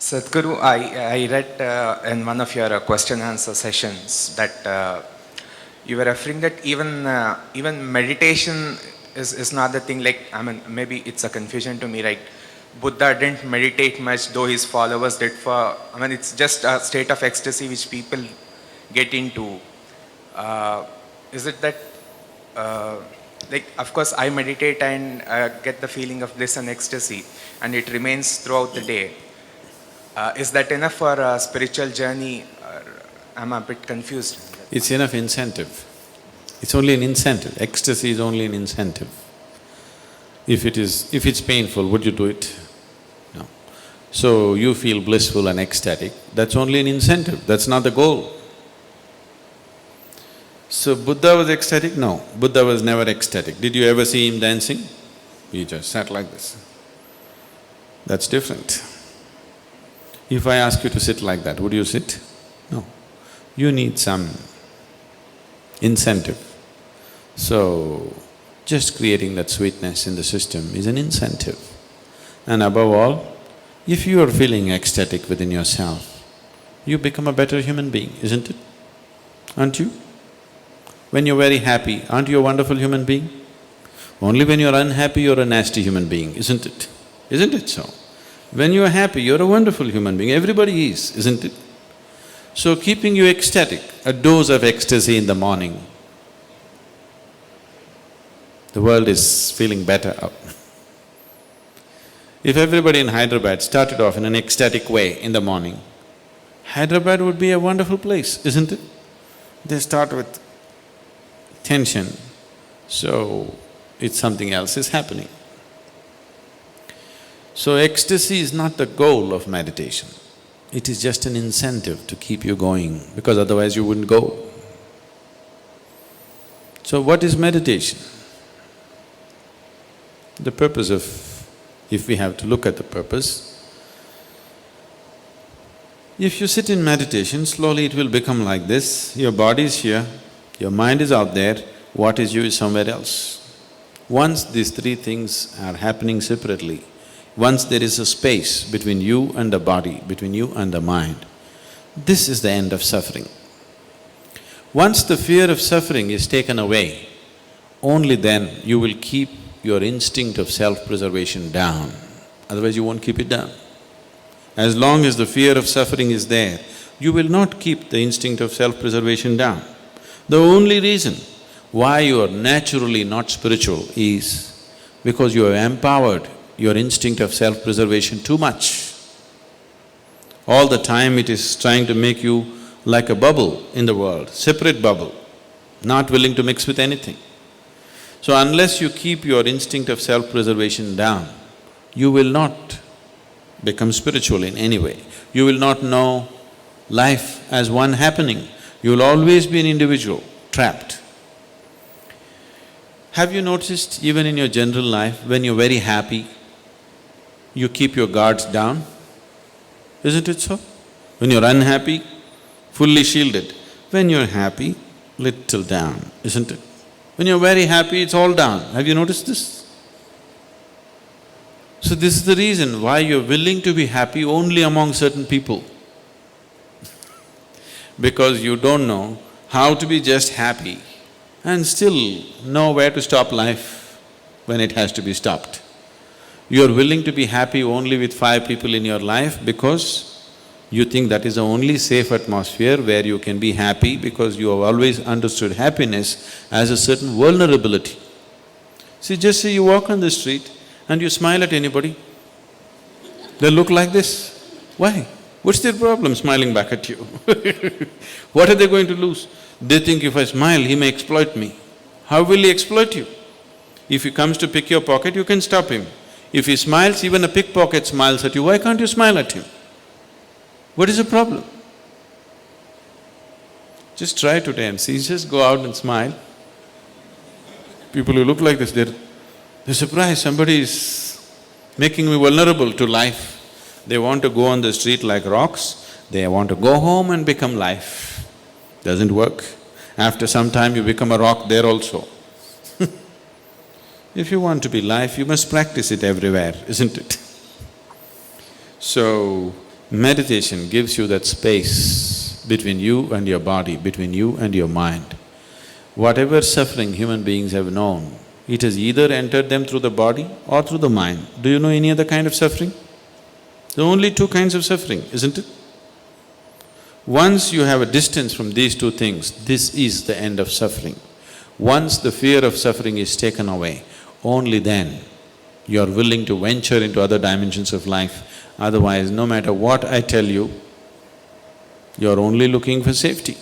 Sadhguru, I read in one of your question answer sessions that you were referring that even meditation is not the thing. Like, I mean, maybe it's a confusion to me. Like, Buddha didn't meditate much, though his followers did. I mean, it's just a state of ecstasy which people get into. Uh, is it that? Uh, like, of course, I meditate and get the feeling of bliss and ecstasy, and it remains throughout the day. Is that enough for a spiritual journey? I'm a bit confused. It's enough incentive. It's only an incentive. Ecstasy is only an incentive. If it's painful, would you do it? No. So you feel blissful and ecstatic, that's only an incentive, that's not the goal. So Buddha was ecstatic? No, Buddha was never ecstatic. Did you ever see him dancing? He just sat like this. That's different. If I ask you to sit like that, would you sit? No. You need some incentive. So, just creating that sweetness in the system is an incentive. And above all, if you are feeling ecstatic within yourself, you become a better human being, isn't it? Aren't you? When you're very happy, aren't you a wonderful human being? Only when you're unhappy, you're a nasty human being, isn't it? Isn't it so? When you're happy, you're a wonderful human being, everybody is, isn't it? So keeping you ecstatic, a dose of ecstasy in the morning, the world is feeling better out. If everybody in Hyderabad started off in an ecstatic way in the morning, Hyderabad would be a wonderful place, isn't it? They start with tension, so it's something else is happening. So ecstasy is not the goal of meditation, it is just an incentive to keep you going, because otherwise you wouldn't go. So what is meditation? The purpose of… if we have to look at the purpose, if you sit in meditation, slowly it will become like this, your body is here, your mind is out there, what is you is somewhere else. Once these three things are happening separately, once there is a space between you and the body, between you and the mind, this is the end of suffering. Once the fear of suffering is taken away, only then you will keep your instinct of self-preservation down, otherwise you won't keep it down. As long as the fear of suffering is there, you will not keep the instinct of self-preservation down. The only reason why you are naturally not spiritual is because you have empowered your instinct of self-preservation too much. All the time it is trying to make you like a bubble in the world, separate bubble, not willing to mix with anything. So unless you keep your instinct of self-preservation down, you will not become spiritual in any way. You will not know life as one happening. You will always be an individual, trapped. Have you noticed even in your general life, when you're very happy, you keep your guards down? Isn't it so? When you're unhappy, fully shielded. When you're happy, little down, isn't it? When you're very happy, it's all down. Have you noticed this? So this is the reason why you're willing to be happy only among certain people. Because you don't know how to be just happy and still know where to stop life when it has to be stopped. You're willing to be happy only with 5 people in your life because you think that is the only safe atmosphere where you can be happy, because you have always understood happiness as a certain vulnerability. See, just say you walk on the street and you smile at anybody, they look like this. Why? What's their problem smiling back at you? What are they going to lose? They think if I smile, he may exploit me. How will he exploit you? If he comes to pick your pocket, you can stop him. If he smiles, even a pickpocket smiles at you, why can't you smile at him? What is the problem? Just try today and see, just go out and smile. People who look like this, they're surprised, somebody is making me vulnerable to life. They want to go on the street like rocks, they want to go home and become life. Doesn't work. After some time you become a rock there also. If you want to be life, you must practice it everywhere, isn't it? So, Meditation gives you that space between you and your body, between you and your mind. Whatever suffering human beings have known, it has either entered them through the body or through the mind. Do you know any other kind of suffering? There are only two kinds of suffering, isn't it? Once you have a distance from these two things, this is the end of suffering. Once the fear of suffering is taken away, only then you are willing to venture into other dimensions of life. Otherwise, no matter what I tell you, you are only looking for safety.